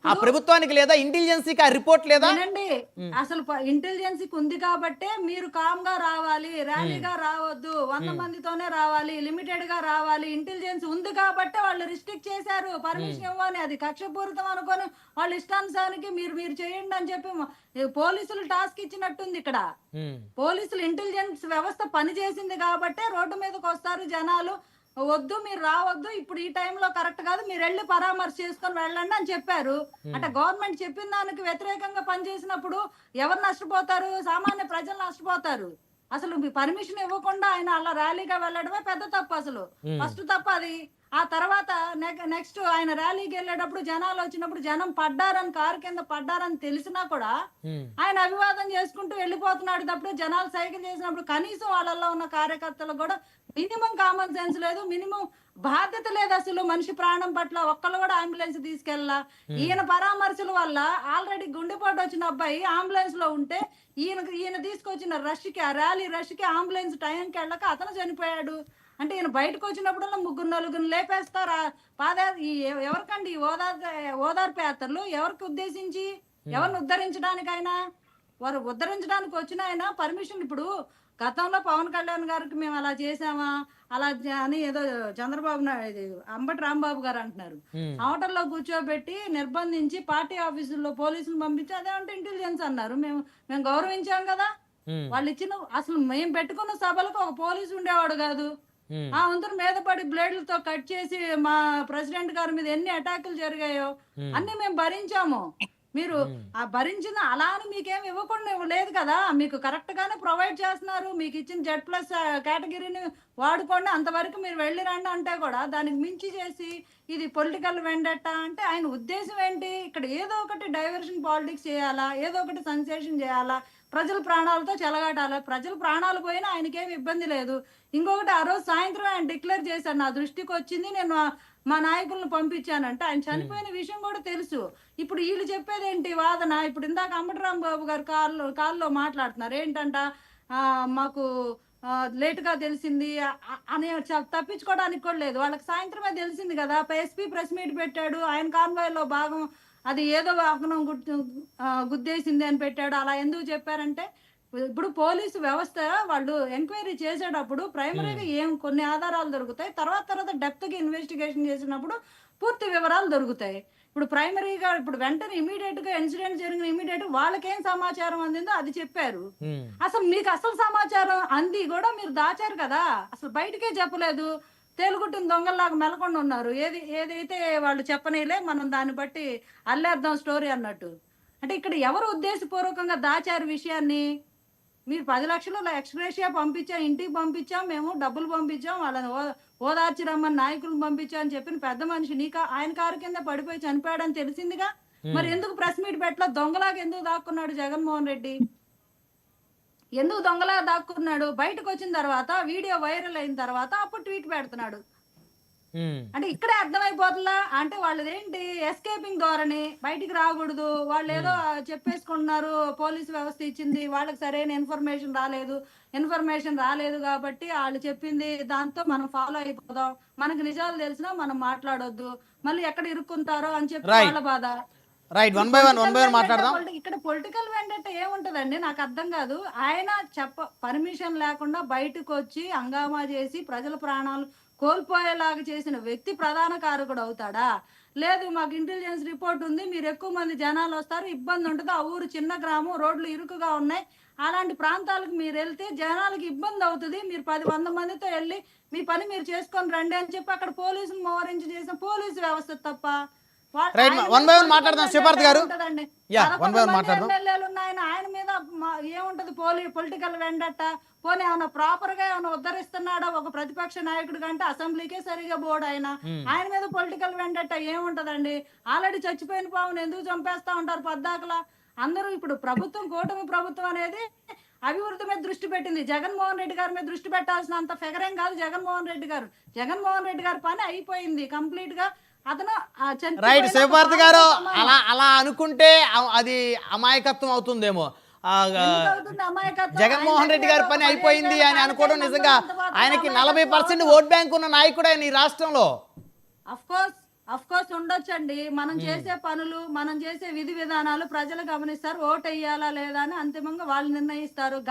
ఆ ప్రభుత్వానికి లేదా, ఇంటెలిజెన్సీకి ఆ రిపోర్ట్ లేదా? వినండి, అసలు ఇంటెలిజెన్సీకి ఉంది కాబట్టే మీరు కామ్ గా రావాలి, ర్యాలీగా రావద్దు, 100 మందితోనే రావాలి, లిమిటెడ్ గా రావాలి. ఇంటెలిజెన్స్ ఉంది కాబట్టే వాళ్ళు రిస్ట్రిక్ట్ చేశారు, పర్మిషన్ ఇవ్వని. అది కక్షపూరితం అనుకొని వాళ్ళ ఇష్టానుసారానికి మీరు మీరు చేయండి అని చెప్పి పోలీసులు టాస్క్ ఇచ్చినట్టుంది ఇక్కడ. పోలీసులు ఇంటెలిజెన్స్ వ్యవస్థ పని చేసింది కాబట్టే రోడ్డు మీదకి వస్తారు జనాలు. వద్దు, మీరు రావద్దు, ఇప్పుడు ఈ టైంలో కరెక్ట్ కాదు, మీరు వెళ్ళి పరామర్శ చేసుకొని వెళ్ళండి అని చెప్పారు. అంటే గవర్నమెంట్ చెప్పిన దానికి వ్యతిరేకంగా పనిచేసినప్పుడు ఎవరు నష్టపోతారు? సామాన్య ప్రజలు నష్టపోతారు. అసలు మీ పర్మిషన్ ఇవ్వకుండా ఆయన అలా ర్యాలీగా వెళ్ళడమే పెద్ద తప్పు. అసలు ఫస్ట్ తప్పు అది. ఆ తర్వాత నెక్స్ట్ ఆయన ర్యాలీకి వెళ్ళేటప్పుడు జనాలు వచ్చినప్పుడు జనం పడ్డారని, కారు కింద పడ్డారని తెలిసినా కూడా ఆయన అభివాదం చేసుకుంటూ వెళ్ళిపోతున్నాడు తప్పుడు జనాలు సైకిల్ చేసినప్పుడు కనీసం వాళ్ళల్లో ఉన్న కార్యకర్తలకు కూడా మినిమం కామన్ సెన్స్ లేదు, మినిమం బాధ్యత లేదు. అసలు మనిషి ప్రాణం పట్ల ఒక్కళ్ళు కూడా అంబులెన్స్ తీసుకెళ్ళా. ఈయన పరామర్శల వల్ల ఆల్రెడీ గుండెపోటు వచ్చిన అబ్బాయి అంబులెన్స్ లో ఉంటే ఈయన తీసుకొచ్చిన రష్ కి, ఆ ర్యాలీ రష్ కి అంబులెన్స్ టైంకి వెళ్ళక అతను చనిపోయాడు. అంటే ఈయన బయటకు వచ్చినప్పుడల్లా 3-4 లేపేస్తారా? ఎవరికండి ఓదార్పు యాత్రలు? ఎవరికి ఉద్దేశించి? ఎవరిని ఉద్ధరించడానికైనా? వారు ఉద్ధరించడానికి వచ్చిన ఆయన పర్మిషన్. ఇప్పుడు గతంలో పవన్ కళ్యాణ్ గారికి మేము అలా చేసామా అలా అని ఏదో చంద్రబాబు నాయుడు, అంబటి రాంబాబు గారు అంటున్నారు, హోటల్లో కూర్చోబెట్టి నిర్బంధించి పార్టీ ఆఫీసుల్లో పోలీసులు పంపించి అదేమంటే ఇంటెలిజెన్స్ అన్నారు. మేము గౌరవించాం కదా. వాళ్ళు ఇచ్చిన, అసలు మేము పెట్టుకున్న సభలకు ఒక పోలీసు ఉండేవాడు కాదు. ఆ అందరు మీద పడి బ్లేడ్లతో కట్ చేసి మా ప్రెసిడెంట్ గారి మీద ఎన్ని అటాకులు జరిగాయో అన్ని మేము భరించాము. మీరు ఆ భరించిన అలా అని మీకేం ఇవ్వకుండా లేదు కదా. మీకు కరెక్ట్ గానే ప్రొవైడ్ చేస్తున్నారు. మీకు ఇచ్చిన Z+ కేటగిరీని వాడుకోండి, అంతవరకు మీరు వెళ్ళి రండి అంటే కూడా దానికి మించి చేసి ఇది పొలిటికల్ వెండెట్టా అంటే ఆయన ఉద్దేశం ఏంటి? ఇక్కడ ఏదో ఒకటి డైవర్షన్ పాలిటిక్స్ చేయాలా, ఏదో ఒకటి సెన్సేషన్ చేయాలా, ప్రజల ప్రాణాలతో చెలగాటాలా. ప్రజల ప్రాణాలు పోయినా ఆయనకేం ఇబ్బంది లేదు. ఇంకొకటి, ఆ రోజు సాయంత్రం ఆయన డిక్లేర్ చేశారు, నా దృష్టికి వచ్చింది, నేను మా నాయకులను పంపించానంటే ఆయన చనిపోయిన విషయం కూడా తెలుసు. ఇప్పుడు వీళ్ళు చెప్పేది ఏంటి వాదన? ఇప్పుడు ఇందాక అంబటి రాంబాబు గారు కాల్లో మాట్లాడుతున్నారు ఏంటంట, మాకు లేటుగా తెలిసింది అని తప్పించుకోవడానికి కూడా లేదు. వాళ్ళకి సాయంత్రమే తెలిసింది కదా. ఎస్పీ ప్రెస్ మీట్ పెట్టాడు, ఆయన కాన్వాయ్లో భాగం అది ఏదో వాహనం గుద్దేసింది అని పెట్టాడు. అలా ఎందుకు చెప్పారంటే ఇప్పుడు పోలీసు వ్యవస్థ వాళ్ళు ఎంక్వైరీ చేసేటప్పుడు ప్రైమరీగా కొన్ని ఆధారాలు దొరుకుతాయి, తర్వాత డెప్త్ గా ఇన్వెస్టిగేషన్ చేసినప్పుడు పూర్తి వివరాలు దొరుకుతాయి. ఇప్పుడు ప్రైమరీగా ఇప్పుడు వెంటనే ఇమీడియట్ గా ఇన్సిడెంట్ జరిగిన ఇమీడియట్ వాళ్ళకేం సమాచారం అందిందో అది చెప్పారు. అసలు మీకు అసలు సమాచారం అంది కూడా మీరు దాచారు కదా, అసలు బయటకే చెప్పలేదు. తేలుగుట్టిన దొంగల్లాగా మెలకుండా ఉన్నారు. ఏదైతే వాళ్ళు చెప్పనేలే, మనం దాన్ని బట్టి అల్లేద్దాం స్టోరీ అన్నట్టు. అంటే ఇక్కడ ఎవరు ఉద్దేశపూర్వకంగా దాచారు విషయాన్ని? మీరు 10 లక్షలు ఎక్స్గ్రేషియా పంపించాం, ఇంటికి పంపించాం, మేము డబ్బులు పంపించాం, వాళ్ళని ఓదార్చి రమ్మని నాయకులను పంపించాం అని చెప్పిన పెద్ద మనిషి ఆయన కారు కింద పడిపోయి చనిపోయాడని తెలిసిందిగా. మరి ఎందుకు ప్రెస్ మీట్ పెట్టలా? దొంగలాగా ఎందుకు దాక్కున్నాడు జగన్మోహన్ రెడ్డి? ఎందుకు దొంగలా దాక్కున్నాడు? బయటకు వచ్చిన తర్వాత వీడియో వైరల్ అయిన తర్వాత అప్పుడు ట్వీట్ పెడుతున్నాడు. అంటే ఇక్కడే అర్థమైపోతుందా అంటే వాళ్ళదేంటి ఎస్కేపింగ్ ధోరణి, బయటికి రాకూడదు, వాళ్ళు ఏదో చెప్పేసుకుంటున్నారు, పోలీసు వ్యవస్థ ఇచ్చింది, వాళ్ళకి సరైన ఇన్ఫర్మేషన్ రాలేదు కాబట్టి వాళ్ళు చెప్పింది దాంతో మనం ఫాలో అయిపోదాం, మనకు నిజాలు తెలిసినా మనం మాట్లాడొద్దు, మళ్ళీ ఎక్కడ ఇరుక్కుంటారో అని చెప్పి వాళ్ళ బాధ. రైట్, వన్ బై వన్ మాట్లాడదాం. ఇక్కడ పొలిటికల్ వెండెట్ ఏముంటదండి నాకు అర్థం కాదు. ఆయన పర్మిషన్ లేకుండా బయటకు వచ్చి హంగామా చేసి ప్రజల ప్రాణాలు కోల్పోయేలాగా చేసిన వ్యక్తి ప్రధాన కారకుడు అవుతాడా? లేదు, మాకు ఇంటెలిజెన్స్ రిపోర్ట్ ఉంది, మీరు ఎక్కువ మంది జనాలు వస్తారు, ఇబ్బంది ఉంటుంది, ఆ ఊరు చిన్న గ్రామం, రోడ్లు ఇరుకుగా ఉన్నాయి, అలాంటి ప్రాంతాలకు మీరు వెళ్తే జనాలకు ఇబ్బంది అవుతుంది, మీరు 10-100 మందితో వెళ్ళి మీ పని మీరు చేసుకొని రండి అని చెప్పి అక్కడ పోలీసులు మోహరించి చేసిన పోలీసు వ్యవస్థ తప్ప మాట్లాడదాం. శ్రీపార్థ్ గారు, ఆయన మీద ఏముంటది పొలిటికల్ వెండట? పోనీ ఏమన్నా ప్రాపర్ గా ఏమన్నా ఉద్ధరిస్తున్నాడా? ఒక ప్రతిపక్ష నాయకుడు కంటే అసెంబ్లీకే సరిగా పోడు ఆయన మీద పొలిటికల్ వెండట ఏముంటదండి? ఆల్రెడీ చచ్చిపోయిన పావును ఎందుకు చంపేస్తా ఉంటారు పద్దాకలా? అందరూ ఇప్పుడు ప్రభుత్వం, కూటమి ప్రభుత్వం అనేది అభివృద్ధి మీద దృష్టి పెట్టింది. జగన్మోహన్ రెడ్డి గారి మీద దృష్టి పెట్టాల్సినంత ఫిగరేం కాదు జగన్మోహన్ రెడ్డి గారి పని అయిపోయింది కంప్లీట్ గా. రైట్, శివపార్తి గారు, అలా అనుకుంటే అది అమాయకత్వం అవుతుందేమో. జగన్మోహన్ రెడ్డి గారి పని అయిపోయింది అని అనుకోవడం నిజంగా ఆయనకి 40% ఓట్ బ్యాంక్ ఉన్న నాయకుడు ఆయన ఈ రాష్ట్రంలో. అఫ్ కోర్స్ అఫ్ కోర్స్ ఉండొచ్చండి. మనం చేసే పనులు, మనం చేసే విధి విధానాలు ప్రజలు గమనిస్తారు. ఓటెయ్యాలా లేదా అని అంతిమంగా వాళ్ళు నిర్ణయిస్తారు.